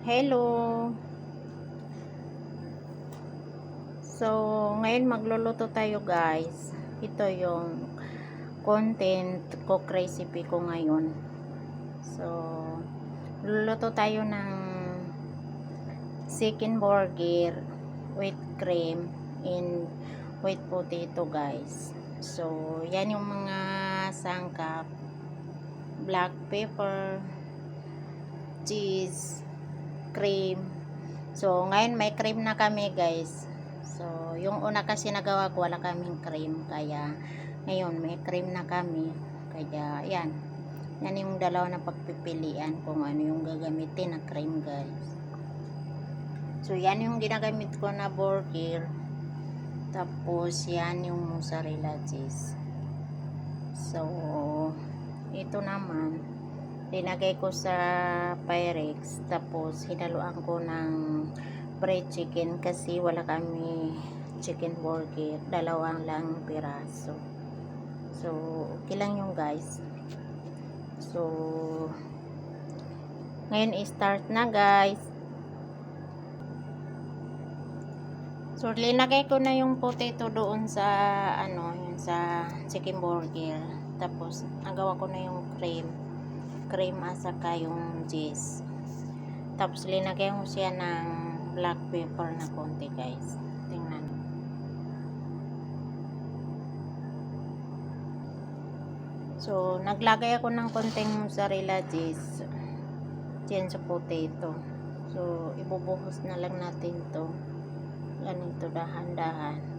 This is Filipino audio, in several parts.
Hello! So, ngayon magluluto tayo guys. Ito yung content cook recipe ko ngayon. So, luluto tayo ng chicken burger with cream and with potato guys. So, yan yung mga sangkap. Black pepper, cheese, cream. So, ngayon may cream na kami guys. So, yung una kasi nagawa ko wala kaming cream. Kaya, ngayon may cream na kami. Kaya, yan. Yan yung dalawa na pagpipilian kung ano yung gagamitin na cream guys. So, yan yung ginagamit ko na burger. Tapos, yan yung mozzarella cheese. So, ito naman linagay ko sa Pyrex, tapos hinaluan ko ng fried chicken kasi wala kami chicken burger, dalawang lang piraso. So okay lang yung guys. So ngayon start na guys. So linagay ko na yung potato doon sa yun sa chicken burger, tapos nagawa ko na yung cream at saka yung cheese. Tapos linagay ko siya ng black pepper na konti guys. Tingnan. So naglagay ako ng konting mozzarella cheese dyan sa potato. So ibubuhos na lang natin to. Ganito dahan-dahan.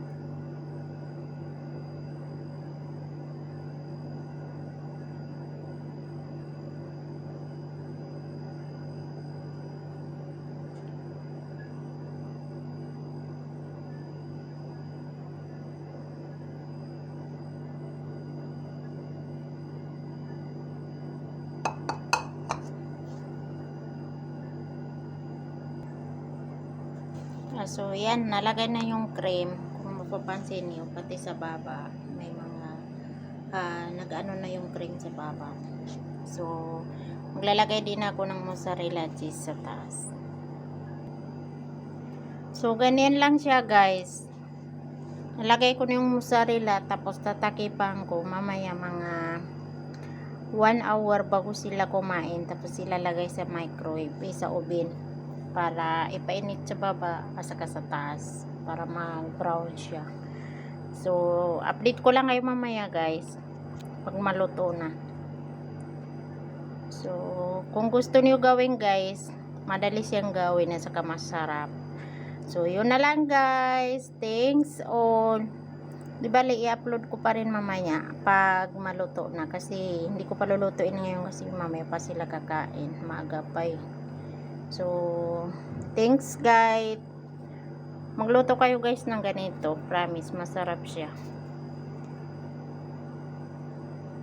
So, yan, nalagay na yung cream. Kung mapapansin niyo, pati sa baba, may mga nag-ano na yung cream sa baba. So, maglalagay din ako ng mozzarella cheese sa taas. So, ganyan lang siya, guys. Nalagay ko na yung mozzarella, tapos tatakipan ko mamaya mga 1 hour bago sila kumain. Tapos ilalagay sa microwave, sa oven, para ipainit sa baba saka sa taas para mag-brown siya. So, update ko lang kayo mamaya guys pag maluto na. So, kung gusto niyo gawin guys, madali siyang gawin at saka masarap. So, yun na lang guys. Thanks on. Di bali, i-upload ko pa rin mamaya pag maluto na, kasi hindi ko pa lulutuin ngayon kasi mamaya pa sila kakain, maaga pa eh. So, thanks guys. Magluto kayo guys ng ganito. Promise, masarap siya.